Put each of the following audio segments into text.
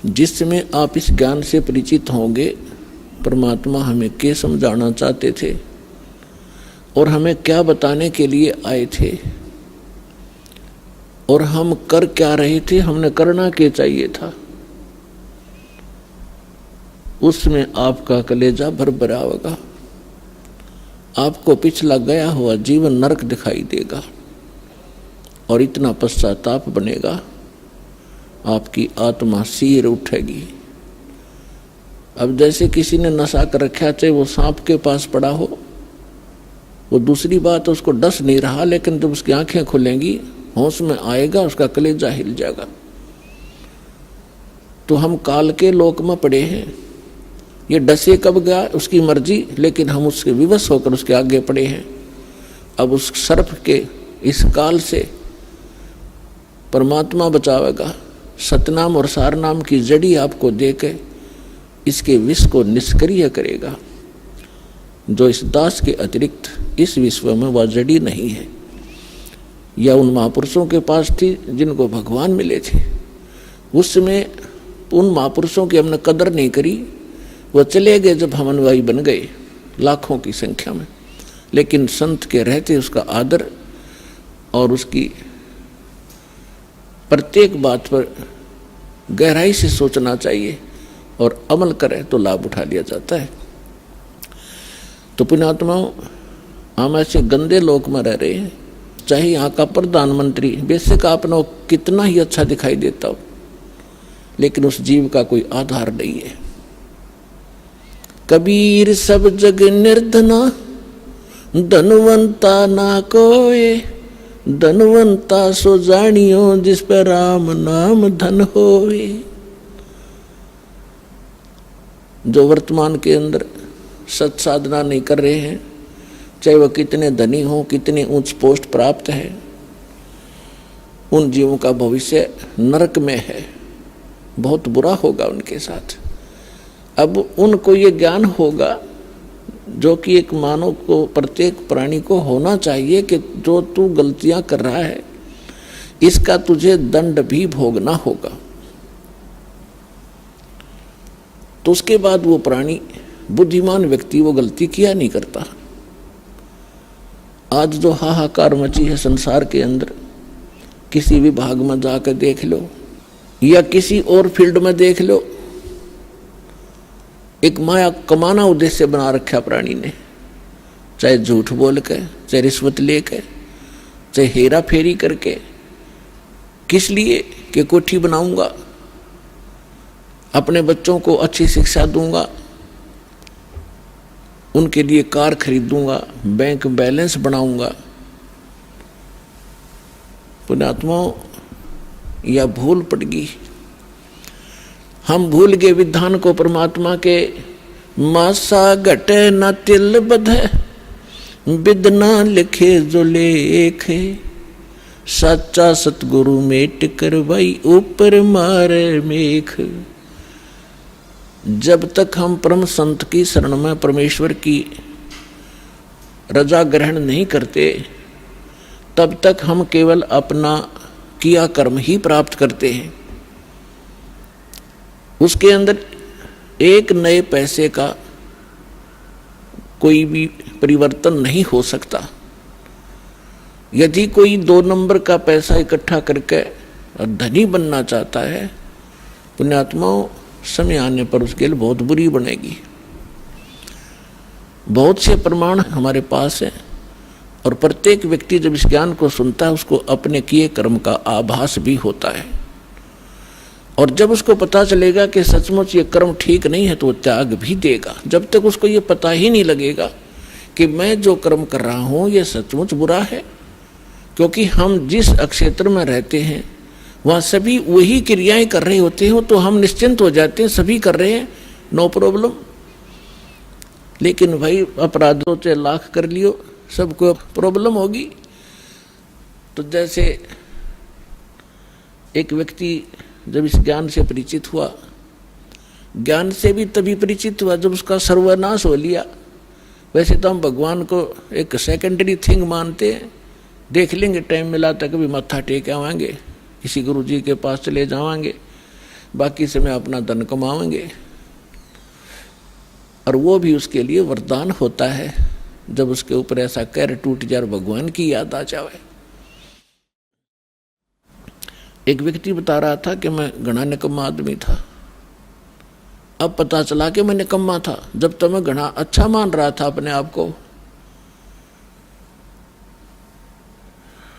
जिसमें आप इस ज्ञान से परिचित होंगे परमात्मा हमें क्या समझाना चाहते थे और हमें क्या बताने के लिए आए थे और हम कर क्या रहे थे, हमने करना क्या चाहिए था, उसमें आपका कलेजा भर भरा होगा। आपको पिछला गया हुआ जीवन नरक दिखाई देगा और इतना पश्चाताप बनेगा, आपकी आत्मा सिर उठेगी। अब जैसे किसी ने नशा कर रखा, चाहे वो सांप के पास पड़ा हो, वो दूसरी बात उसको डस नहीं रहा, लेकिन जब उसकी आंखें खुलेंगी होश में आएगा, उसका कलेजा हिल जाएगा। तो हम काल के लोक में पड़े हैं, ये डसे कब गया उसकी मर्जी, लेकिन हम उसके विवश होकर उसके आगे पड़े हैं। अब उस सर्प के इस काल से परमात्मा बचावेगा। सतनाम और सारनाम की जड़ी आपको देके इसके विष को निष्क्रिय करेगा। जो इस दास के अतिरिक्त इस विश्व में वह जड़ी नहीं है, या उन महापुरुषों के पास थी जिनको भगवान मिले थे, उसमें उन महापुरुषों की हमने कदर नहीं करी। वह चले गए जब हम अनुयायी बन गए लाखों की संख्या में, लेकिन संत के रहते उसका आदर और उसकी प्रत्येक बात पर गहराई से सोचना चाहिए और अमल करें तो लाभ उठा लिया जाता है। तो पुण्यात्माओं, हम ऐसे गंदे लोक में रह रहे हैं, चाहे यहाँ का प्रधानमंत्री बेशक आपने कितना ही अच्छा दिखाई देता हो, लेकिन उस जीव का कोई आधार नहीं है। कबीर सब जग निर्धना, धनवंता ना कोय, धनवंता सो जानियो जिस पर राम नाम धन होवे। जो वर्तमान के अंदर सत साधना नहीं कर रहे हैं, चाहे वह कितने धनी हो, कितने उच्च पोस्ट प्राप्त है, उन जीवों का भविष्य नरक में है, बहुत बुरा होगा उनके साथ। अब उनको ये ज्ञान होगा जो कि एक मानव को, प्रत्येक प्राणी को होना चाहिए कि जो तू गलतियां कर रहा है इसका तुझे दंड भी भोगना होगा। तो उसके बाद वो प्राणी, बुद्धिमान व्यक्ति, वो गलती किया नहीं करता। आज जो हाहाकार मची है संसार के अंदर, किसी भी भाग में जाकर देख लो या किसी और फील्ड में देख लो, एक माया कमाना उद्देश्य बना रखा प्राणी ने, चाहे झूठ बोल के, चाहे रिश्वत लेके, चाहे हेरा फेरी करके। किस लिए? कि कोठी बनाऊंगा, अपने बच्चों को अच्छी शिक्षा दूंगा, उनके लिए कार खरीदूंगा, बैंक बैलेंस बनाऊंगा। पुण्यात्माओं, यह भूल पड़ गई। हम भूल गए विधान को परमात्मा के। मासा घटे न तिल बधे, बिदना लिखे जो लेखे, सच्चा सतगुरु मेट करवाई ऊपर मारे मेख। जब तक हम परम संत की शरण में परमेश्वर की रजा ग्रहण नहीं करते, तब तक हम केवल अपना किया कर्म ही प्राप्त करते हैं। उसके अंदर एक नए पैसे का कोई भी परिवर्तन नहीं हो सकता। यदि कोई 2 नंबर का पैसा इकट्ठा करके धनी बनना चाहता है, पुण्यात्माओं, समय आने पर उसके लिए बहुत बुरी बनेगी। बहुत से प्रमाण हमारे पास हैं और प्रत्येक व्यक्ति जब इस ज्ञान को सुनता है उसको अपने किए कर्म का आभास भी होता है। और जब उसको पता चलेगा कि सचमुच ये कर्म ठीक नहीं है तो वो त्याग भी देगा। जब तक उसको ये पता ही नहीं लगेगा कि मैं जो कर्म कर रहा हूँ ये सचमुच बुरा है, क्योंकि हम जिस क्षेत्र में रहते हैं वहाँ सभी वही क्रियाएं कर रहे होते हैं, तो हम निश्चिंत हो जाते हैं, सभी कर रहे हैं, नो प्रॉब्लम। लेकिन भाई अपराधों से लाख कर लियो, सबको प्रॉब्लम होगी। तो जैसे एक व्यक्ति जब इस ज्ञान से परिचित हुआ, ज्ञान से भी तभी परिचित हुआ जब उसका सर्वनाश हो लिया। वैसे तो हम भगवान को एक सेकेंडरी थिंग मानते हैं, देख लेंगे टाइम मिला तो कभी मत्था टेक आवाएंगे, किसी गुरु जी के पास चले जावांगे, बाकी समय अपना धन कमाएंगे। और वो भी उसके लिए वरदान होता है जब उसके ऊपर ऐसा कहर टूट जाए, भगवान की याद आ जाए। एक व्यक्ति बता रहा था कि मैं घना निकम्मा आदमी था। अब पता चला कि मैं निकम्मा था, जब तक मैं घना अच्छा मान रहा था अपने आप को।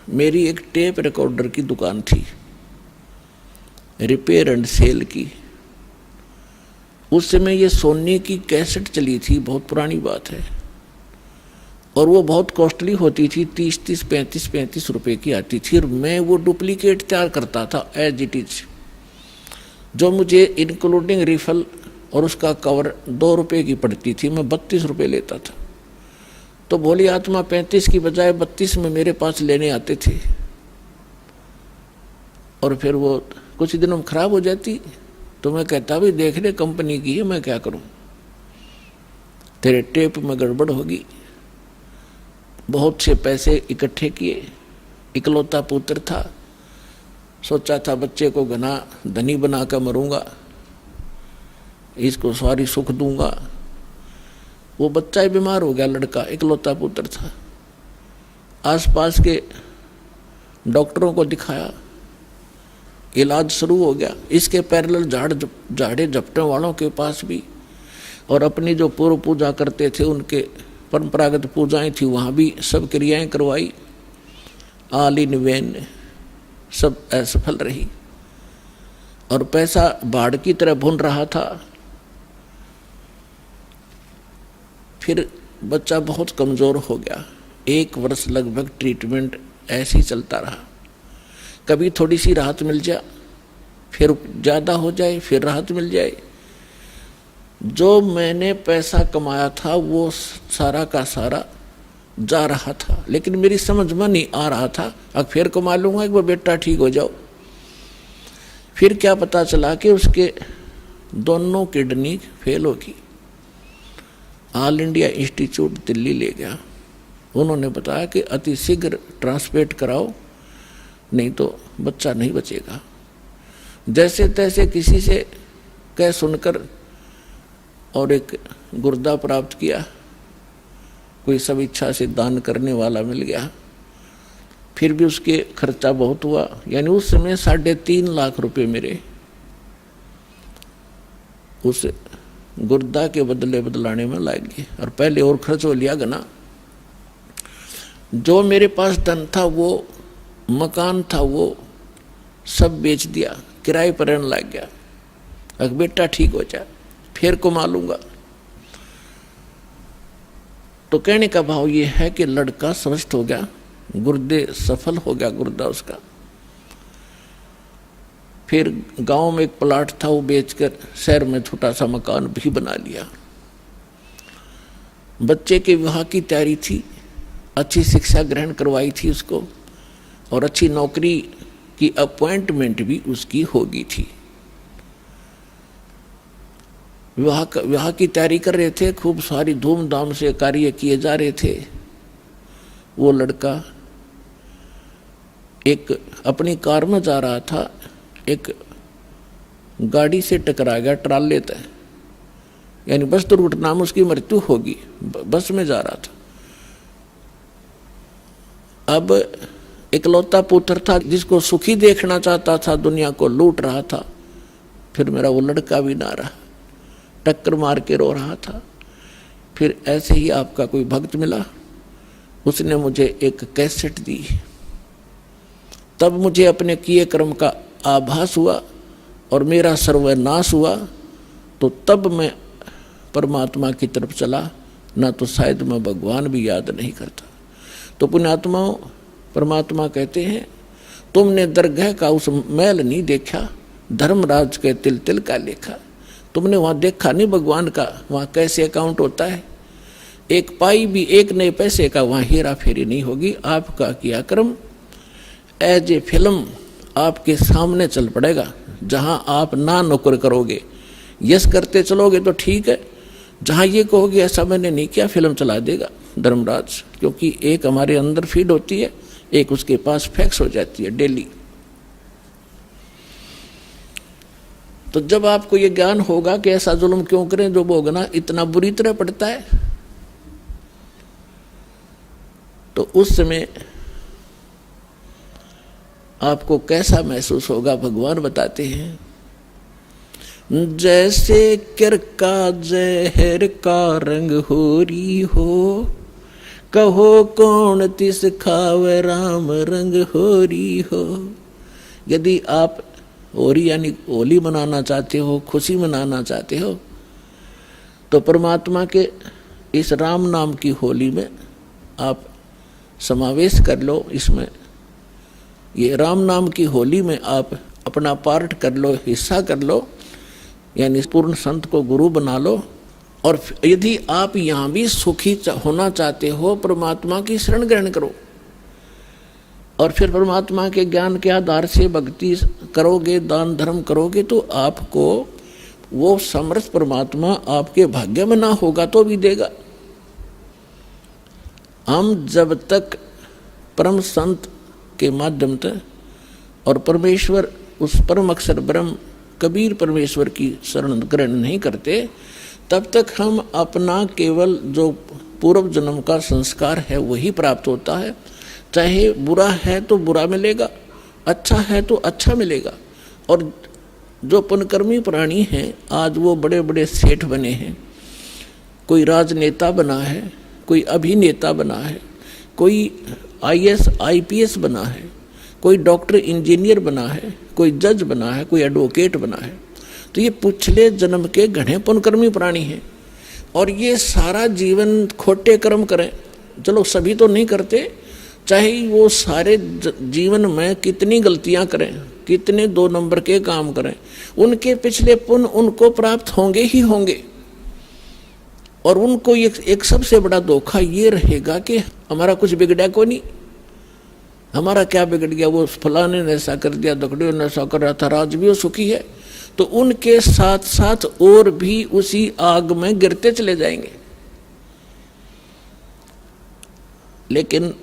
मेरी एक टेप रिकॉर्डर की दुकान थी, रिपेयर एंड सेल की। उस समय ये सोनी की कैसेट चली थी, बहुत पुरानी बात है, और वो बहुत कॉस्टली होती थी, 30-30, 35-35 रुपए की आती थी। और मैं वो डुप्लीकेट तैयार करता था एज इट इज, जो मुझे इंक्लूडिंग रिफल और उसका कवर 2 रुपए की पड़ती थी, मैं 32 रुपए लेता था। तो भोली आत्मा 35 की बजाय 32 में मेरे पास लेने आते थे, और फिर वो कुछ दिनों में खराब हो जाती। तो मैं कहता भी देख ले कंपनी की है, मैं क्या करूं, तेरे टेप में गड़बड़ होगी। बहुत से पैसे इकट्ठे किए, इकलौता पुत्र था, सोचा था बच्चे को घना धनी बनाकर मरूंगा, इसको सारी सुख दूंगा। वो बच्चा ही बीमार हो गया, लड़का इकलौता पुत्र था। आसपास के डॉक्टरों को दिखाया, इलाज शुरू हो गया। इसके पैरेलल झाड़े झपटों वालों के पास भी, और अपनी जो पूर्व पूजा करते थे उनके परंपरागत पूजाएं थी, वहाँ भी सब क्रियाएं करवाई। ऑल इन वेन, सब असफल रही, और पैसा बाढ़ की तरह भुन रहा था। फिर बच्चा बहुत कमज़ोर हो गया। 1 वर्ष लगभग ट्रीटमेंट ऐसे ही चलता रहा। कभी थोड़ी सी राहत मिल जाए, फिर ज़्यादा हो जाए, फिर राहत मिल जाए। जो मैंने पैसा कमाया था वो सारा का सारा जा रहा था, लेकिन मेरी समझ में नहीं आ रहा था। अब फिर कमा लूँगा, एक बार बेटा ठीक हो जाओ। फिर क्या पता चला कि उसके दोनों किडनी फेल होगी। ऑल इंडिया इंस्टीट्यूट दिल्ली ले गया। उन्होंने बताया कि अति शीघ्र ट्रांसप्लांट कराओ, नहीं तो बच्चा नहीं बचेगा। जैसे तैसे किसी से कह सुनकर और एक गुर्दा प्राप्त किया, कोई सब इच्छा से दान करने वाला मिल गया। फिर भी उसके खर्चा बहुत हुआ, यानी उस समय 3.5 लाख रुपए मेरे उस गुर्दा के बदले बदलाने में लग गए। और पहले और खर्च हो लिया गना। जो मेरे पास धन था, वो मकान था, वो सब बेच दिया, किराए पर रहने लग गया। अब बेटा ठीक हो जाए, फिर कमा लूंगा। तो कहने का भाव ये है कि लड़का स्वस्थ हो गया, गुर्दे सफल हो गया गुर्दा उसका। फिर गांव में एक प्लाट था, वो बेचकर शहर में छोटा सा मकान भी बना लिया। बच्चे के विवाह की तैयारी थी, अच्छी शिक्षा ग्रहण करवाई थी उसको, और अच्छी नौकरी की अपॉइंटमेंट भी उसकी हो गई थी। विवाह की तैयारी कर रहे थे, खूब सारी धूमधाम से कार्य किए जा रहे थे। वो लड़का एक अपनी कार में जा रहा था, एक गाड़ी से टकरा गया, ट्राले तय, यानी बस दुर्घटना में उसकी मृत्यु होगी। बस में जा रहा था। अब इकलौता पुत्र था, जिसको सुखी देखना चाहता था, दुनिया को लूट रहा था। फिर मेरा वो लड़का भी ना रहा, टक्कर मार के रो रहा था। फिर ऐसे ही आपका कोई भक्त मिला, उसने मुझे एक कैसेट दी। तब मुझे अपने किए कर्म का आभास हुआ और मेरा सर्वनाश हुआ। तो तब मैं परमात्मा की तरफ चला, ना तो शायद मैं भगवान भी याद नहीं करता। तो पुण्यात्माओं, परमात्मा कहते हैं, तुमने दरगाह का उस मैल नहीं देखा, धर्मराज के तिल तिल का लेखा। तुमने वहाँ देखा नहीं भगवान का, वहाँ कैसे अकाउंट होता है। एक पाई भी, एक नए पैसे का वहाँ हेरा फेरी नहीं होगी। आपका किया कर्म एज ए फिल्म आपके सामने चल पड़ेगा, जहाँ आप ना नौकर करोगे, यस करते चलोगे तो ठीक है। जहाँ ये कहोगे ऐसा मैंने नहीं किया, फिल्म चला देगा धर्मराज। क्योंकि एक हमारे अंदर फीड होती है, एक उसके पास फैक्स हो जाती है डेली। तो जब आपको ये ज्ञान होगा कि ऐसा जुल्म क्यों करें, जो भोगना इतना बुरी तरह पड़ता है, तो उस समय आपको कैसा महसूस होगा भगवान बताते हैं। जैसे किर का जहर का रंग होरी हो, कहो कौन तिस खावे राम रंग होरी हो। यदि आप होली यानी होली मनाना चाहते हो, खुशी मनाना चाहते हो, तो परमात्मा के इस राम नाम की होली में आप समावेश कर लो। इसमें ये राम नाम की होली में आप अपना पार्ट कर लो, हिस्सा कर लो, यानी पूर्ण संत को गुरु बना लो। और यदि आप यहाँ भी सुखी होना चाहते हो, परमात्मा की शरण ग्रहण करो और फिर परमात्मा के ज्ञान के आधार से भक्ति करोगे, दान धर्म करोगे, तो आपको वो समर्थ परमात्मा आपके भाग्य में ना होगा तो भी देगा। हम जब तक परम संत के माध्यम से और परमेश्वर उस परम अक्षर ब्रह्म कबीर परमेश्वर की शरण ग्रहण नहीं करते, तब तक हम अपना केवल जो पूर्व जन्म का संस्कार है वही प्राप्त होता है। चाहे बुरा है तो बुरा मिलेगा, अच्छा है तो अच्छा मिलेगा। और जो पुण्यकर्मी प्राणी हैं, आज वो बड़े बड़े सेठ बने हैं, कोई राजनेता बना है, कोई अभिनेता बना है, कोई IAS IPS बना है, कोई डॉक्टर इंजीनियर बना है, कोई जज बना है, कोई एडवोकेट बना है, तो ये पिछले जन्म के घने पुण्यकर्मी प्राणी हैं। और ये सारा जीवन खोटे कर्म करें, चलो सभी तो नहीं करते, चाहे वो सारे जीवन में कितनी गलतियां करें, कितने 2 नंबर के काम करें, उनके पिछले पुण्य उनको प्राप्त होंगे ही होंगे। और उनको एक सबसे बड़ा धोखा ये रहेगा कि हमारा कुछ बिगड़ा को नहीं, हमारा क्या बिगड़ गया, वो फलाने ने ऐसा कर दिया, दकड़ियों ने ऐसा कर रहा था, राज भी वो सुखी है, तो उनके साथ साथ और भी उसी आग में गिरते चले जाएंगे। लेकिन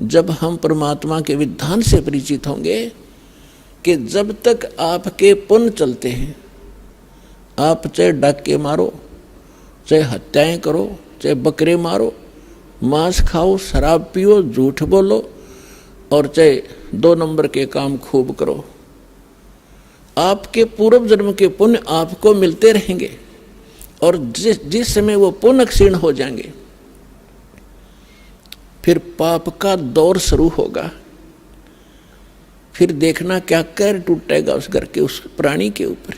जब हम परमात्मा के विधान से परिचित होंगे कि जब तक आपके पुण्य चलते हैं, आप चाहे डाके मारो, चाहे हत्याएं करो, चाहे बकरे मारो, मांस खाओ, शराब पियो, झूठ बोलो, और चाहे 2 नंबर के काम खूब करो, आपके पूर्व जन्म के पुण्य आपको मिलते रहेंगे। और जिस समय वो पुण्य क्षीण हो जाएंगे, फिर पाप का दौर शुरू होगा। फिर देखना क्या कहर टूटेगा उस घर के, उस प्राणी के ऊपर।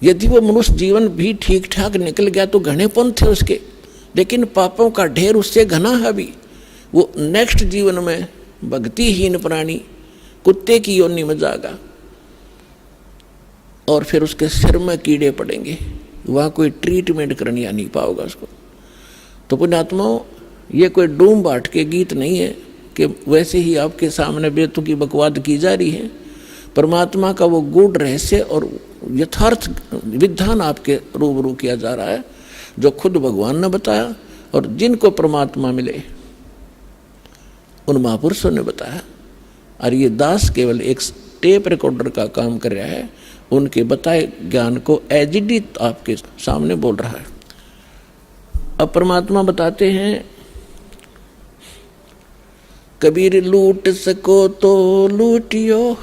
यदि वो मनुष्य जीवन भी ठीक ठाक निकल गया तो घने पुण्य थे उसके, लेकिन पापों का ढेर उससे घना है भी। वो नेक्स्ट जीवन में भक्तिहीन प्राणी कुत्ते की योनि में जाएगा और फिर उसके सिर में कीड़े पड़ेंगे, वहाँ कोई ट्रीटमेंट करनी आ नहीं पाओगा उसको। तो पुण्यात्माओं, ये कोई डूम बाट के गीत नहीं है कि वैसे ही आपके सामने बेतु की बकवाद की जा रही है। परमात्मा का वो गूढ़ रहस्य और यथार्थ विधान आपके रूबरू किया जा रहा है, जो खुद भगवान ने बताया और जिनको परमात्मा मिले उन महापुरुषों ने बताया। और ये दास केवल एक टेप रिकॉर्डर का काम कर रहा है, उनके बताए ज्ञान को एज इट इज आपके सामने बोल रहा है। अब परमात्मा बताते हैं, कबीर लूट सको तो लूटियो,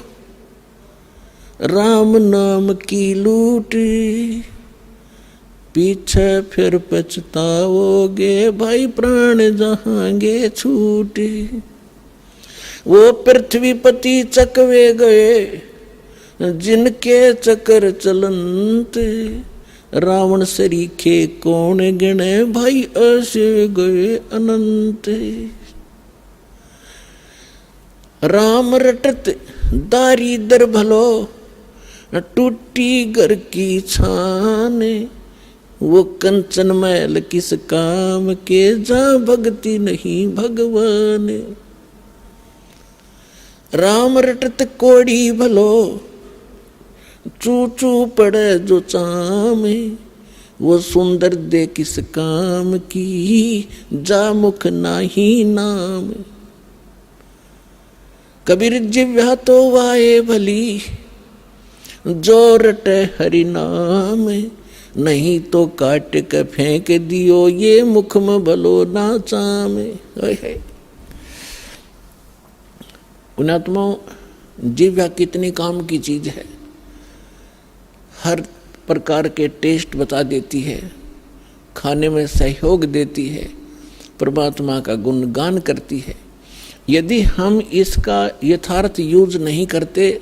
राम नाम की लूट, पीछे फिर पछताओगे भाई प्राण जहांगे छूट। वो पृथ्वीपति चकवे गए जिनके चक्कर चलंत, रावण सरीखे कौन गिने भाई ऐसे गए अनंत। राम रटत दारिदर भलो, टूटी घर की छान, वो कंचन मैल किस काम के, जहाँ भक्ति नहीं भगवान। राम रटत कोड़ी भलो, चू चू पड़े जो चामे, वो सुंदर दे किस काम की, जा मुख नाही नाम। कबीर जिव्या तो वाए भली, जो रटे हरि नाम, नहीं तो काट के फेंक दियो ये मुख में भलो ना चामे। पुण्यात्माओं, जिह्वा कितनी काम की चीज है, हर प्रकार के टेस्ट बता देती है, खाने में सहयोग देती है, परमात्मा का गुणगान करती है। यदि हम इसका यथार्थ यूज नहीं करते,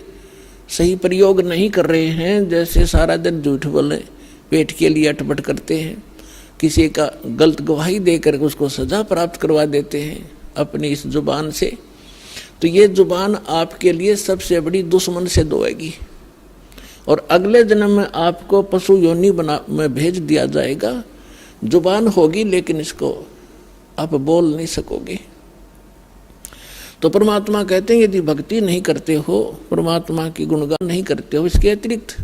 सही प्रयोग नहीं कर रहे हैं, जैसे सारा दिन झूठ बोले, पेट के लिए अटपट करते हैं, किसी का गलत गवाही देकर उसको सजा प्राप्त करवा देते हैं अपनी इस जुबान से, तो ये जुबान आपके लिए सबसे बड़ी दुश्मन से दोएगी और अगले जन्म में आपको पशु योनि में भेज दिया जाएगा। जुबान होगी लेकिन इसको आप बोल नहीं सकोगे। तो परमात्मा कहते हैं यदि भक्ति नहीं करते हो, परमात्मा की गुणगान नहीं करते हो, इसके अतिरिक्त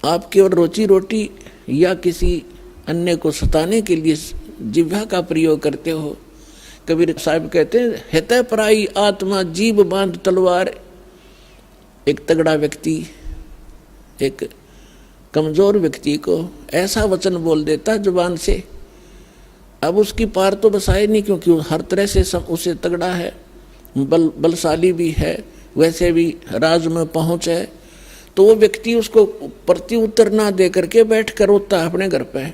आप केवल रोजी रोटी या किसी अन्य को सताने के लिए जिह्वा का प्रयोग करते हो। कबीर साहब कहते हैं हितै पराई आत्मा जीभ बांध तलवार। एक तगड़ा व्यक्ति एक कमजोर व्यक्ति को ऐसा वचन बोल देता जुबान से, अब उसकी पार तो बसाए नहीं, क्योंकि वो हर तरह से सब उसे तगड़ा है, बलशाली भी है, वैसे भी राज में पहुँच है, तो वो व्यक्ति उसको प्रति उत्तर ना दे करके बैठ कर रोता है अपने घर पे,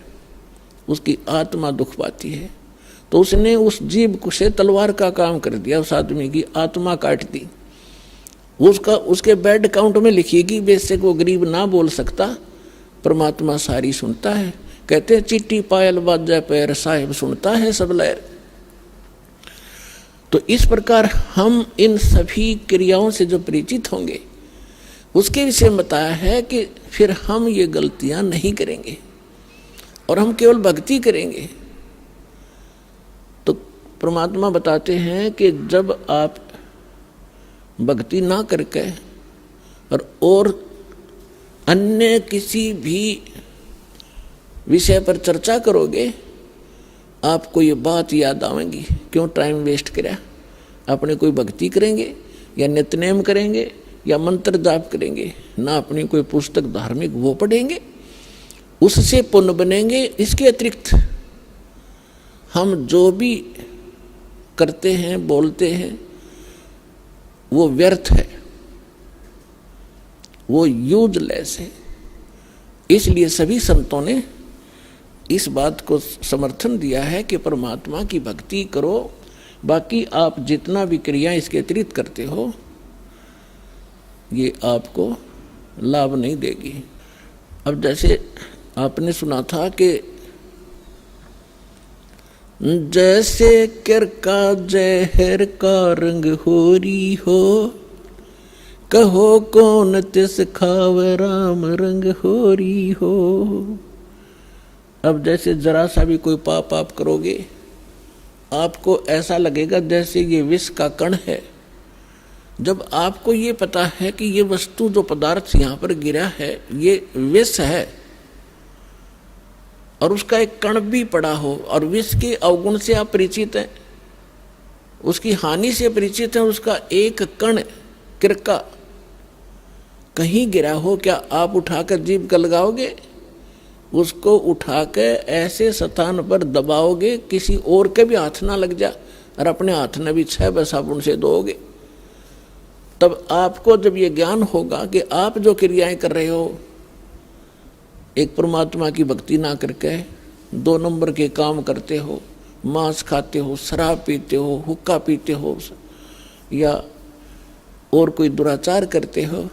उसकी आत्मा दुख पाती है। तो उसने उस जीभ से तलवार का काम कर दिया, उस आदमी की आत्मा काट दी। उसके बैड काउंट में लिखिएगी, बेशक वो गरीब ना बोल सकता, परमात्मा सारी सुनता है। कहते चिट्टी पायल बाजा पैर साहिब सुनता है सब लहर। तो इस प्रकार हम इन सभी क्रियाओं से जो परिचित होंगे उसके विषय में बताया है कि फिर हम ये गलतियां नहीं करेंगे और हम केवल भक्ति करेंगे। तो परमात्मा बताते हैं कि जब आप भक्ति ना करके और अन्य किसी भी विषय पर चर्चा करोगे, आपको ये बात याद आवेगी, क्यों टाइम वेस्ट करा। अपने कोई भक्ति करेंगे या नित्यनेम करेंगे या मंत्र जाप करेंगे, ना अपनी कोई पुस्तक धार्मिक वो पढ़ेंगे, उससे पुण्य बनेंगे। इसके अतिरिक्त हम जो भी करते हैं बोलते हैं वो व्यर्थ है, वो यूजलेस है। इसलिए सभी संतों ने इस बात को समर्थन दिया है कि परमात्मा की भक्ति करो, बाकी आप जितना भी क्रिया इसके अतिरिक्त करते हो ये आपको लाभ नहीं देगी। अब जैसे आपने सुना था कि जैसे कर का जहर का रंग होरी हो, कहो कौन तिस खाव राम रंग होरी हो। अब जैसे जरा सा भी कोई पाप आप करोगे, आपको ऐसा लगेगा जैसे ये विष का कण है। जब आपको ये पता है कि ये वस्तु जो पदार्थ यहाँ पर गिरा है ये विष है और उसका एक कण भी पड़ा हो और विष के अवगुण से आप परिचित हैं, उसकी हानि से परिचित हैं, उसका एक कण किरका कहीं गिरा हो, क्या आप उठाकर जीभ का लगाओगे? उसको उठाकर ऐसे स्थान पर दबाओगे किसी और के भी हाथ ना लग जा और अपने हाथ में भी 6 साबुन से धोओगे। तब आपको जब ये ज्ञान होगा कि आप जो क्रियाएं कर रहे हो, एक परमात्मा की भक्ति ना करके 2 नंबर के काम करते हो, मांस खाते हो, शराब पीते हो, हुक्का पीते हो या और कोई दुराचार करते हो,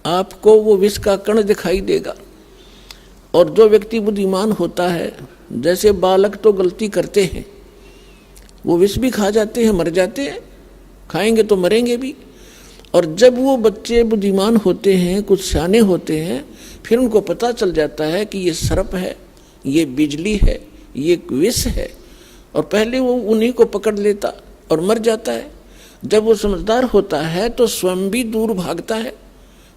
आपको वो विष का कण दिखाई देगा। और जो व्यक्ति बुद्धिमान होता है, जैसे बालक तो गलती करते हैं, वो विष भी खा जाते हैं, मर जाते हैं, खाएंगे तो मरेंगे भी। और जब वो बच्चे बुद्धिमान होते हैं, कुछ सियाने होते हैं, फिर उनको पता चल जाता है कि ये सर्प है, ये बिजली है, ये विष है, और पहले वो उन्हीं को पकड़ लेता और मर जाता है। जब वो समझदार होता है तो स्वयं भी दूर भागता है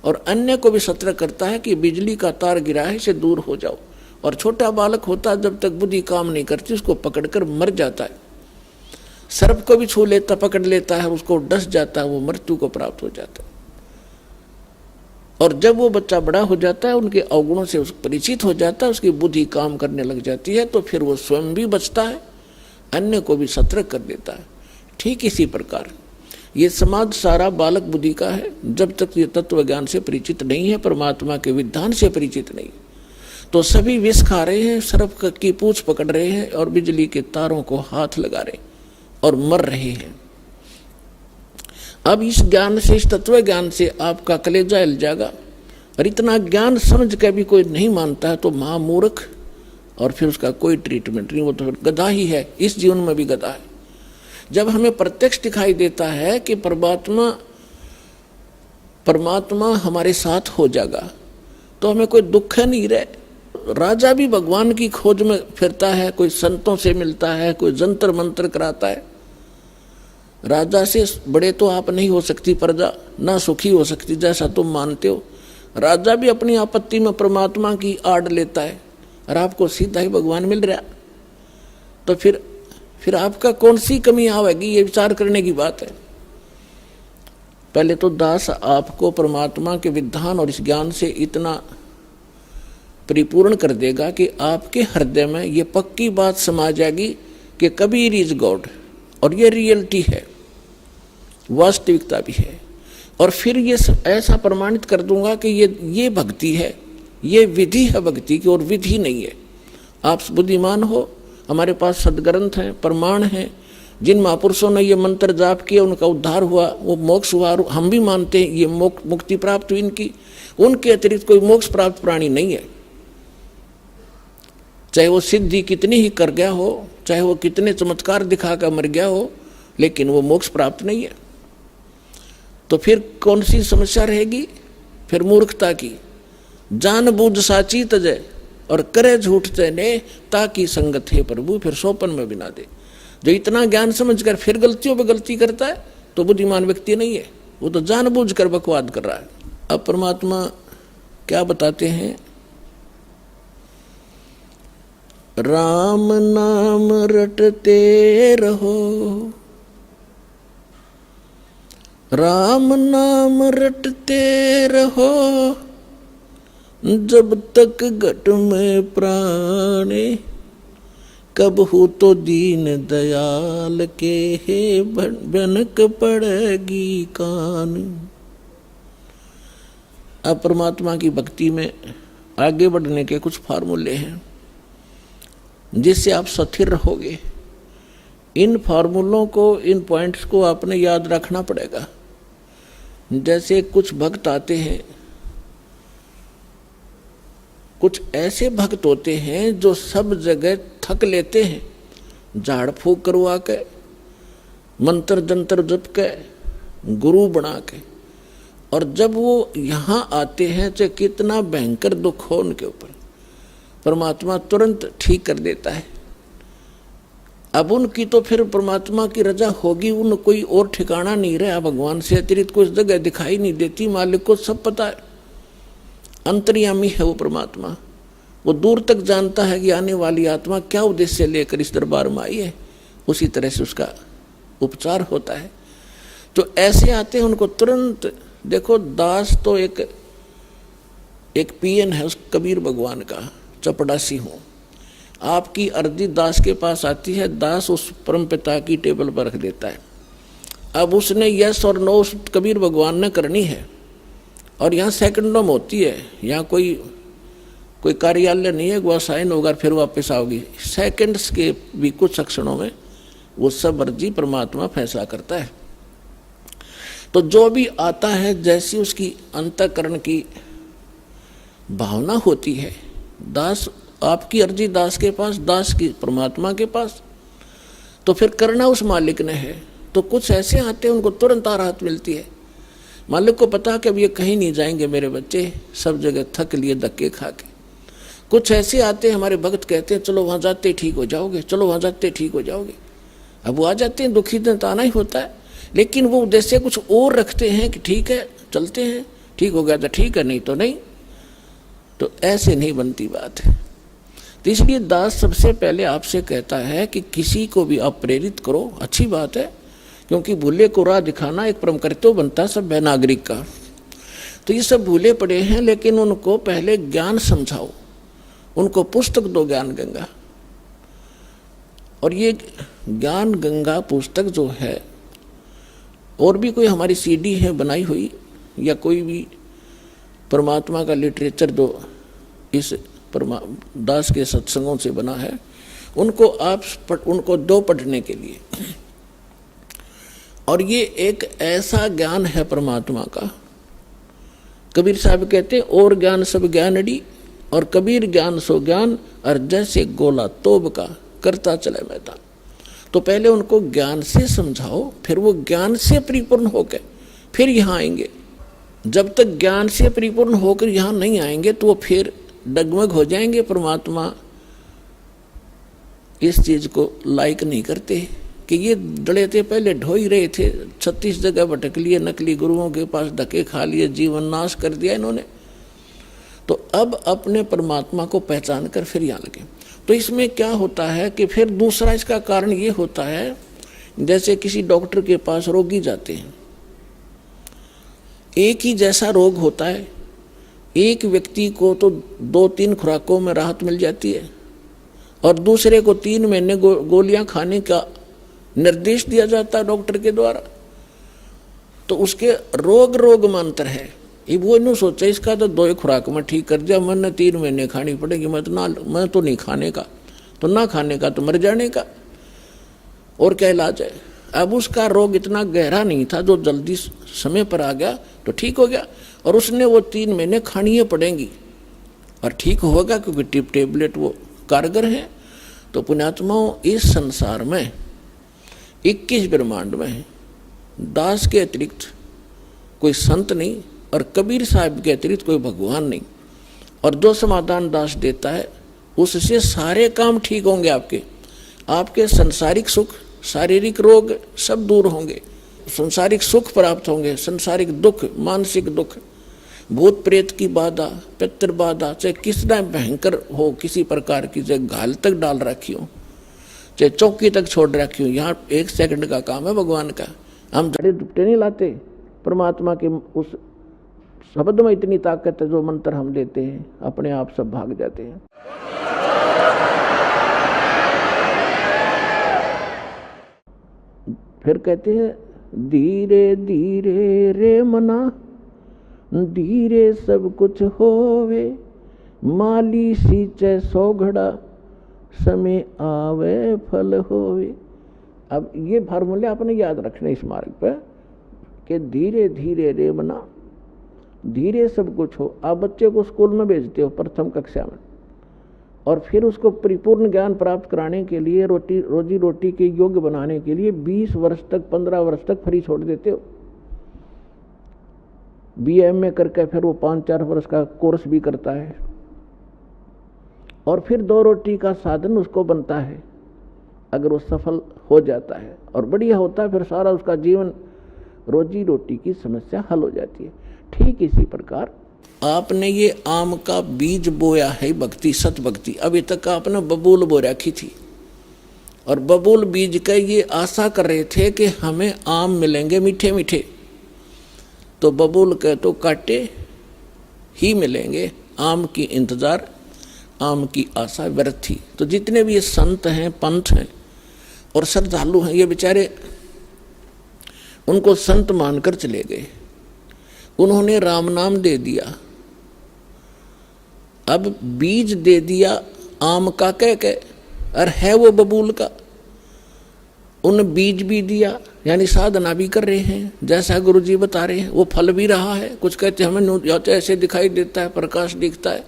और अन्य को भी सतर्क करता है कि बिजली का तार गिरा है, इससे दूर हो जाओ। और छोटा बालक होता जब तक बुद्धि काम नहीं करती उसको पकड़कर मर जाता है। सर्प को भी छू लेता, पकड़ लेता है, उसको डस जाता है, वो मृत्यु को प्राप्त हो जाता है। और जब वो बच्चा बड़ा हो जाता है, उनके अवगुणों से परिचित हो जाता है, उसकी बुद्धि काम करने लग जाती है, तो फिर वो स्वयं भी बचता है, अन्य को भी सतर्क कर देता है। ठीक इसी प्रकार ये समाज सारा बालक बुद्धि का है। जब तक ये तत्व ज्ञान से परिचित नहीं है, परमात्मा के विधान से परिचित नहीं, तो सभी विष खा रहे हैं, सर्प की पूंछ पकड़ रहे हैं और बिजली के तारों को हाथ लगा रहे और मर रहे हैं। अब इस ज्ञान से, इस तत्व ज्ञान से आपका कलेजा हिल जाएगा। और इतना ज्ञान समझ के भी कोई नहीं मानता है तो महामूर्ख, और फिर उसका कोई ट्रीटमेंट नहीं, वो तो गधा ही है, इस जीवन में भी गधा है। जब हमें प्रत्यक्ष दिखाई देता है कि परमात्मा हमारे साथ हो जाएगा, तो हमें कोई दुख नहीं रहे। राजा भी भगवान की खोज में फिरता है, कोई संतों से मिलता है, कोई जंतर मंत्र कराता है। राजा से बड़े तो आप नहीं हो सकती प्रजा, ना सुखी हो सकती जैसा तुम मानते हो। राजा भी अपनी आपत्ति में परमात्मा की आड़ लेता है और आपको सीधा ही भगवान मिल रहा, तो फिर आपका कौन सी कमी आवेगी, ये विचार करने की बात है। पहले तो दास आपको परमात्मा के विधान और इस ज्ञान से इतना परिपूर्ण कर देगा कि आपके हृदय में ये पक्की बात समा जाएगी कि कबीर इज गॉड, और ये रियलिटी है, वास्तविकता भी है। और फिर ये ऐसा प्रमाणित कर दूंगा कि ये भक्ति है, ये विधि है भक्ति की, और विधि नहीं है। आप बुद्धिमान हो, हमारे पास सदग्रंथ हैं, प्रमाण हैं, जिन महापुरुषों ने ये मंत्र जाप किया उनका उद्धार हुआ, वो मोक्ष हुआ, हम भी मानते हैं ये मुक्ति प्राप्त हुई इनकी। उनके अतिरिक्त कोई मोक्ष प्राप्त प्राणी नहीं है। चाहे वो सिद्धि कितनी ही कर गया हो, चाहे वो कितने चमत्कार दिखाकर मर गया हो, लेकिन वो मोक्ष प्राप्त नहीं है। तो फिर कौन सी समस्या रहेगी? फिर मूर्खता की। जानबूझ साची तजय और करे झूठ तने, ताकि संगत है प्रभु, फिर सोपन में भी ना दे। जो इतना ज्ञान समझकर फिर गलतियों पे गलती करता है तो बुद्धिमान व्यक्ति नहीं है, वो तो जानबूझ कर बकवाद कर रहा है। अब परमात्मा क्या बताते हैं? राम नाम रटते रहो, राम नाम रटते रहो, जब तक घट में प्राणे, कब हो तो दीन दयाल के हे भनक पड़ेगी कान। अब परमात्मा की भक्ति में आगे बढ़ने के कुछ फार्मूले हैं जिससे आप स्थिर रहोगे। इन फार्मूलों को, इन पॉइंट्स को आपने याद रखना पड़ेगा। जैसे कुछ भक्त आते हैं, कुछ ऐसे भक्त होते हैं जो सब जगह थक लेते हैं, झाड़ फूक करवा के, मंत्र जंतर जप के, गुरु बना के, और जब वो यहाँ आते हैं चाहे कितना भयंकर दुख हो उनके ऊपर, परमात्मा तुरंत ठीक कर देता है। अब उनकी तो फिर परमात्मा की रजा होगी, उन कोई और ठिकाना नहीं रहा, भगवान से अतिरिक्त कोई जगह दिखाई नहीं देती। मालिक को सब पता है, अंतर्यामी है वो परमात्मा। वो दूर तक जानता है कि आने वाली आत्मा क्या उद्देश्य लेकर इस दरबार में आई है, उसी तरह से उसका उपचार होता है। तो ऐसे आते हैं, उनको तुरंत देखो। दास तो एक पीएन है उस कबीर भगवान का, चपड़ासी हूँ। आपकी अर्जी दास के पास आती है, दास उस परम पिता की टेबल पर रख देता है। अब उसने यस और नो उस कबीर भगवान ने करनी है, और यहाँ सेकंडों में होती है। यहाँ कोई कार्यालय नहीं है, वह साइन होगा फिर वापस आओगी। सेकंड्स के भी कुछ क्षणों में वो सब अर्जी परमात्मा फैसला करता है। तो जो भी आता है, जैसी उसकी अंतःकरण की भावना होती है, दास आपकी अर्जी दास के पास, दास की परमात्मा के पास, तो फिर करना उस मालिक ने है। तो कुछ ऐसे आते हैं, उनको तुरंत राहत मिलती है। मालिक को पता कि अब ये कहीं नहीं जाएंगे मेरे बच्चे, सब जगह थक लिए धक्के खा के। कुछ ऐसे आते हैं, हमारे भक्त कहते हैं चलो वहाँ जाते ठीक हो जाओगे, चलो वहाँ जाते ठीक हो जाओगे। अब वो आ जाते हैं, दुखी दिन तो आना ही होता है, लेकिन वो उद्देश्य कुछ और रखते हैं कि ठीक है चलते हैं, ठीक हो गया तो ठीक है, नहीं तो नहीं। तो ऐसे नहीं बनती बात है। तो इसलिए दास सबसे पहले आपसे कहता है कि किसी को भी आप प्रेरित करो, अच्छी बात है, क्योंकि भूले को राह दिखाना एक परम कर्तव्य बनता है सभ्य नागरिक का। तो ये सब भूले पड़े हैं, लेकिन उनको पहले ज्ञान समझाओ, उनको पुस्तक दो ज्ञान गंगा। और ये ज्ञान गंगा पुस्तक जो है, और भी कोई हमारी सीडी है बनाई हुई, या कोई भी परमात्मा का लिटरेचर जो इस दास के सत्संगों से बना है, उनको उनको दो पढ़ने के लिए। और ये एक ऐसा ज्ञान है परमात्मा का, कबीर साहब कहते और ज्ञान सब ज्ञानड़ी, और कबीर ज्ञान सो ज्ञान, और जैसे गोला तोब का करता चले मैदान। तो पहले उनको ज्ञान से समझाओ, फिर वो ज्ञान से परिपूर्ण होकर फिर यहाँ आएंगे। जब तक ज्ञान से परिपूर्ण होकर यहाँ नहीं आएंगे तो वो फिर डगमग हो जाएंगे। परमात्मा इस चीज को लाइक नहीं करते कि ये डले थे, पहले ढो ही रहे थे, 36 जगह भटक लिए, नकली गुरुओं के पास धक्के खा लिए, जीवन नाश कर दिया इन्होंने। तो अब अपने परमात्मा को पहचान कर फिर यहाँ लगे। तो इसमें क्या होता है कि फिर दूसरा इसका कारण ये होता है, जैसे किसी डॉक्टर के पास रोगी जाते हैं, एक ही जैसा रोग होता है, एक व्यक्ति को तो 2-3 खुराकों में राहत मिल जाती है, और दूसरे को 3 महीने गोलियां खाने का निर्देश दिया जाता है डॉक्टर के द्वारा। तो उसके रोग में अंतर है। ये वो नहीं सोचा इसका तो 2 खुराक में ठीक कर दिया, मैंने 3 महीने खानी पड़ेगी, मैं तो नहीं खाने का, तो ना खाने का तो मर जाने का, और क्या इलाज है। अब उसका रोग इतना गहरा नहीं था, जो जल्दी समय पर आ गया तो ठीक हो गया, और उसने वो 3 महीने खानी पड़ेंगी और ठीक होगा, क्योंकि टेबलेट वो कारगर है। तो पुण्यात्माओं, इस संसार में 21 ब्रह्मांड में दास के अतिरिक्त कोई संत नहीं, और कबीर साहब के अतिरिक्त कोई भगवान नहीं। और जो समाधान दास देता है उससे सारे काम ठीक होंगे, आपके संसारिक सुख, शारीरिक रोग सब दूर होंगे, संसारिक सुख प्राप्त होंगे, संसारिक दुख, मानसिक दुख, भूत प्रेत की बाधा, पितृ बाधा, चाहे कितना भयंकर हो, किसी प्रकार की, चाहे घाल तक डाल रखी हो, चाहे चौकी तक छोड़ रखी हो, यहाँ 1 सेकंड का काम है भगवान का। हम जड़े दुपटे नहीं लाते, परमात्मा के उस शब्द में इतनी ताकत है, जो मंत्र हम देते हैं अपने आप सब भाग जाते हैं। फिर कहते हैं धीरे धीरे रे मना, धीरे सब कुछ होवे, माली सींचे 100 घड़ा, समय आवे फल होवे। अब ये फार्मूले आपने याद रखने इस मार्ग पर, कि धीरे धीरे रे मना, धीरे सब कुछ हो। आप बच्चे को स्कूल में भेजते हो प्रथम कक्षा में, और फिर उसको परिपूर्ण ज्ञान प्राप्त कराने के लिए, रोजी रोटी के योग्य बनाने के लिए 20 वर्ष तक, 15 वर्ष तक फ्री छोड़ देते हो। BA करके फिर वो 5-4 वर्ष का कोर्स भी करता है, और फिर 2 रोटी का साधन उसको बनता है। अगर वो सफल हो जाता है और बढ़िया होता है, फिर सारा उसका जीवन रोजी रोटी की समस्या हल हो जाती है। ठीक इसी प्रकार आपने ये आम का बीज बोया है, भक्ति, सत भक्ति। अभी तक आपने बबूल बो रखी थी, और बबूल बीज का ये आशा कर रहे थे कि हमें आम मिलेंगे मीठे मीठे, तो बबूल के तो काटे ही मिलेंगे। आम की इंतजार, आम की आशा व्यर्थ थी। तो जितने भी ये संत हैं, पंथ हैं और श्रद्धालु हैं, ये बेचारे उनको संत मानकर चले गए, उन्होंने राम नाम दे दिया, अब बीज दे दिया आम का कह के, और है वो बबूल का। उन बीज भी दिया, यानी साधना भी कर रहे हैं, जैसा गुरु जी बता रहे हैं, वो फल भी रहा है। कुछ कहते हैं हमें ऐसे दिखाई देता है, प्रकाश दिखता है,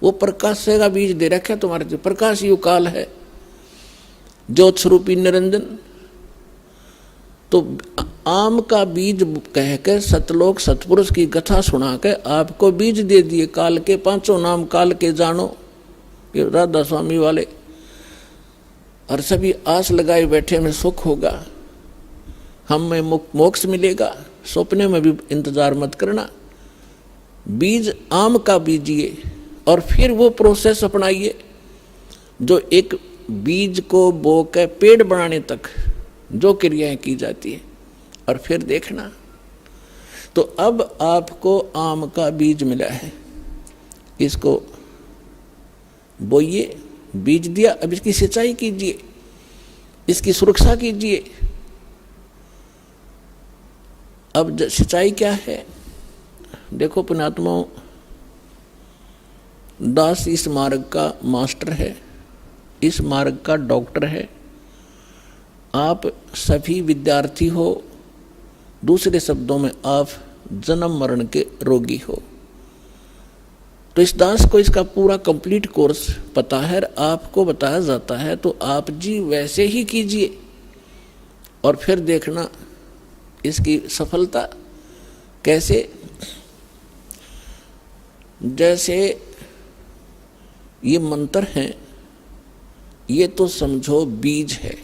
वो प्रकाश से का बीज दे रखा है तुम्हारे जो प्रकाश युग काल है, ज्योत स्वरूपी निरंजन। तो आम का बीज कह के सतलोक सतपुरुष की कथा सुना के आपको बीज दे दिए, काल के 5 नाम काल के जानो, ये राधा स्वामी वाले। और सभी आस लगाए बैठे में सुख होगा, हमें मोक्ष मिलेगा, सपने में भी इंतजार मत करना। बीज आम का बीजिए और फिर वो प्रोसेस अपनाइए जो एक बीज को बो के पेड़ बनाने तक जो क्रियाएं की जाती है, और फिर देखना तो अब आपको आम का बीज मिला है, इसको बोइए, बीज दिया, अब इसकी सिंचाई कीजिए, इसकी सुरक्षा कीजिए। अब सिंचाई क्या है? देखो पुण्यात्माओं, दास इस मार्ग का मास्टर है, इस मार्ग का डॉक्टर है। आप सभी विद्यार्थी हो, दूसरे शब्दों में आप जन्म मरण के रोगी हो। तो इस दास को इसका पूरा कंप्लीट कोर्स पता है, आपको बताया जाता है, तो आप जी वैसे ही कीजिए और फिर देखना इसकी सफलता कैसे। जैसे ये मंत्र हैं, ये तो समझो बीज है।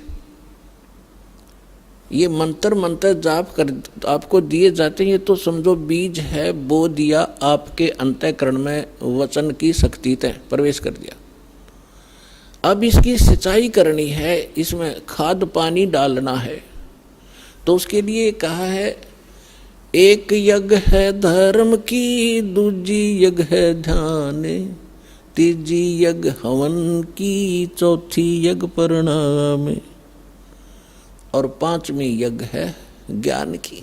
ये मंत्र जाप कर आपको दिए जाते हैं, ये तो समझो बीज है, बो दिया आपके अंतःकरण में, वचन की शक्ति तय प्रवेश कर दिया। अब इसकी सिंचाई करनी है, इसमें खाद पानी डालना है। तो उसके लिए कहा है, एक यज्ञ है धर्म की, दूजी यज्ञ है ध्यान, तीजी यज्ञ हवन की, चौथी यज्ञ परिणाम, और पांचवी यज्ञ है ज्ञान की।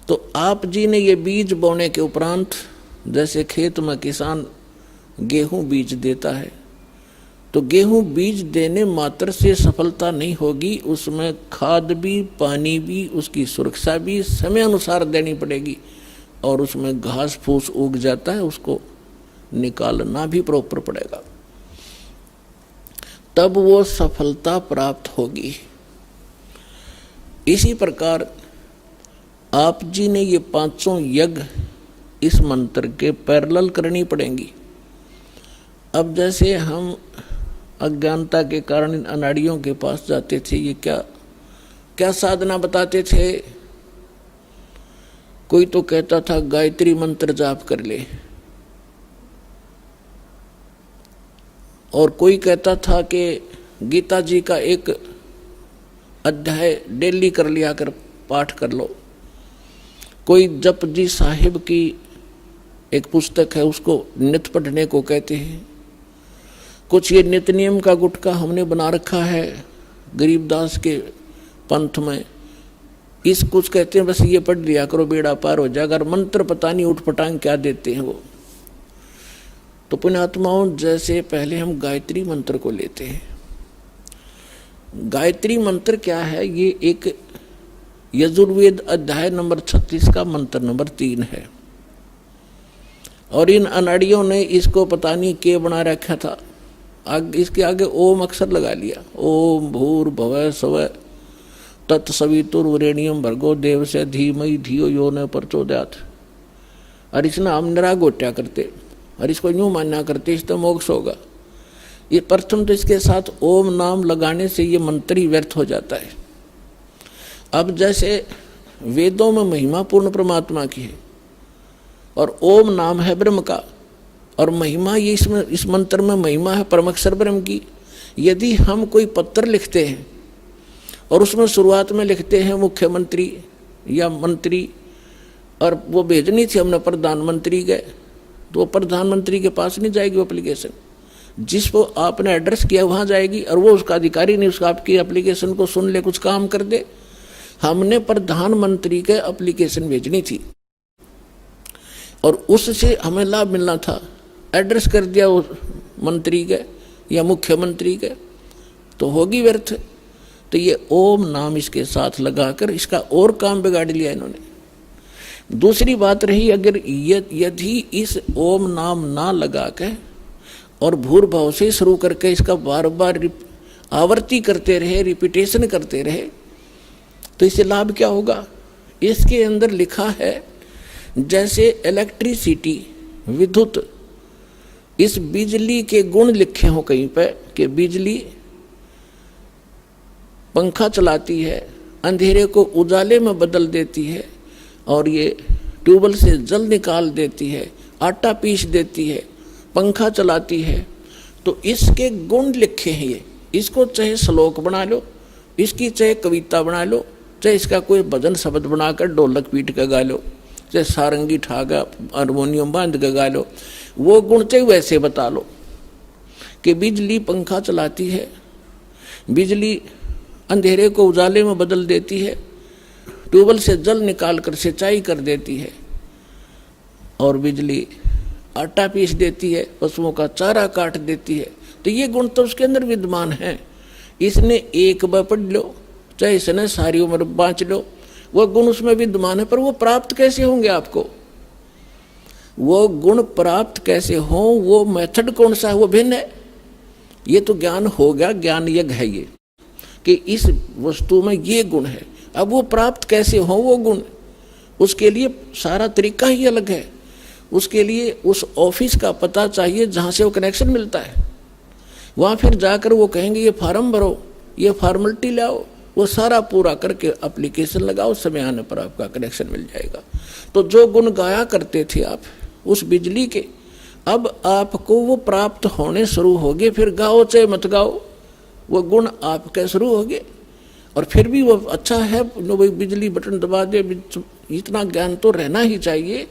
तो आप जी ने ये बीज बोने के उपरांत, जैसे खेत में किसान गेहूं बीज देता है, तो गेहूं बीज देने मात्र से सफलता नहीं होगी, उसमें खाद भी, पानी भी, उसकी सुरक्षा भी समय अनुसार देनी पड़ेगी। और उसमें घास फूस उग जाता है, उसको निकालना भी प्रॉपर पड़ेगा, तब वो सफलता प्राप्त होगी। इसी प्रकार आप जी ने ये पांचों यज्ञ इस मंत्र के पैरेलल करनी पड़ेंगी। अब जैसे हम अज्ञानता के कारण इन अनाड़ियों के पास जाते थे, ये क्या क्या साधना बताते थे। कोई तो कहता था गायत्री मंत्र जाप कर ले, और कोई कहता था कि गीता जी का एक अध्याय डेली कर लिया कर, पाठ कर लो। कोई जप जी साहिब की एक पुस्तक है, उसको नित्य पढ़ने को कहते हैं। कुछ ये नित्य नियम का गुटका हमने बना रखा है गरीबदास के पंथ में, इस कुछ कहते हैं बस ये पढ़ लिया करो बेड़ा पार हो जाएगा। अगर मंत्र पता नहीं उठपटांग क्या देते हैं वो। तो पुण्यात्माओं, जैसे पहले हम गायत्री मंत्र को लेते हैं। गायत्री मंत्र क्या है? ये एक यजुर्वेद अध्याय नंबर 36 का मंत्र नंबर 3 है, और इन अनाड़ियों ने इसको पता नहीं के बना रखा था। इसके आगे ओम अक्षर लगा लिया, ओम भूर्भुवः स्वः तत्सवितुर्वरेण्यं भर्गो देवस्य धीमहि धियो यो न प्रचोदयात्। और इसना हम निरा गोट्या करते और इसको यूं मान्या करते इससे मोक्ष होगा। ये प्रथम तो इसके साथ ओम नाम लगाने से ये मंत्र ही व्यर्थ हो जाता है। अब जैसे वेदों में महिमा पूर्ण परमात्मा की है और ओम नाम है ब्रह्म का, और महिमा ये इसमें इस मंत्र में महिमा है परमक्षर ब्रह्म की। यदि हम कोई पत्र लिखते हैं और उसमें शुरुआत में लिखते हैं मुख्यमंत्री या मंत्री, और वो भेजनी थी हमने प्रधानमंत्री के, तो वो प्रधानमंत्री के पास नहीं जाएगी वो एप्लीकेशन। जिसको आपने एड्रेस किया वहाँ जाएगी, और वो उसका अधिकारी नहीं उसका आपकी एप्लीकेशन को सुन ले, कुछ काम कर दे। हमने प्रधानमंत्री के एप्लीकेशन भेजनी थी और उससे हमें लाभ मिलना था। एड्रेस कर दिया वो मंत्री के या मुख्यमंत्री के, तो होगी व्यर्थ। तो ये ओम नाम इसके साथ लगाकर इसका और काम बिगाड़ लिया इन्होंने। दूसरी बात रही, अगर यदि इस ओम नाम ना लगा के और भूर्भाव से शुरू करके इसका बार बार आवृत्ति करते रहे, रिपीटेशन करते रहे, तो इससे लाभ क्या होगा? इसके अंदर लिखा है जैसे इलेक्ट्रिसिटी, विद्युत, इस बिजली के गुण लिखे हो कहीं पे कि बिजली पंखा चलाती है, अंधेरे को उजाले में बदल देती है, और ये ट्यूबवेल से जल निकाल देती है, आटा पीस देती है, पंखा चलाती है। तो इसके गुण लिखे हैं ये। इसको चाहे श्लोक बना लो, इसकी चाहे कविता बना लो, चाहे इसका कोई भजन शब्द बनाकर ढोलक पीट कर गा लो, चाहे सारंगी ठागा हारमोनियम बांध कर गा लो, वो गुण चाहे वैसे बता लो कि बिजली पंखा चलाती है, बिजली अंधेरे को उजाले में बदल देती है, ट्यूबवेल से जल निकाल कर सिंचाई कर देती है, और बिजली आटा पीस देती है, पशुओं का चारा काट देती है। तो ये गुण तो उसके अंदर विद्यमान है। इसने एक बार पढ़ लो, चाहे इसने सारी उम्र बाँच लो, वो गुण उसमें विद्यमान है। पर वो प्राप्त कैसे होंगे आपको, वो गुण प्राप्त कैसे हो, वो मेथड कौन सा है, वो भिन्न है। ये तो ज्ञान हो गया, ज्ञान यज्ञ है ये कि इस वस्तु में ये गुण है। अब वो प्राप्त कैसे हो वो गुण, उसके लिए सारा तरीका ही अलग है। उसके लिए उस ऑफिस का पता चाहिए जहाँ से वो कनेक्शन मिलता है। वहाँ फिर जाकर वो कहेंगे ये फार्म भरो, ये फॉर्मेलिटी लाओ, वो सारा पूरा करके एप्लीकेशन लगाओ, समय आने पर आपका कनेक्शन मिल जाएगा। तो जो गुण गाया करते थे आप उस बिजली के, अब आपको वो प्राप्त होने शुरू हो गए। फिर गाओ चाहे मत गाओ, वो गुण आपके शुरू हो गए। और फिर भी वो अच्छा है, भाई बिजली बटन दबा दे, इतना ज्ञान तो रहना ही चाहिए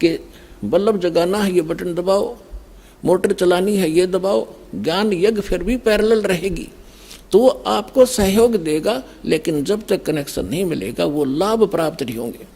कि बल्ब जगाना है ये बटन दबाओ, मोटर चलानी है ये दबाओ। ज्ञान यज्ञ फिर भी पैरेलल रहेगी, तो वो आपको सहयोग देगा। लेकिन जब तक कनेक्शन नहीं मिलेगा वो लाभ प्राप्त नहीं होंगे।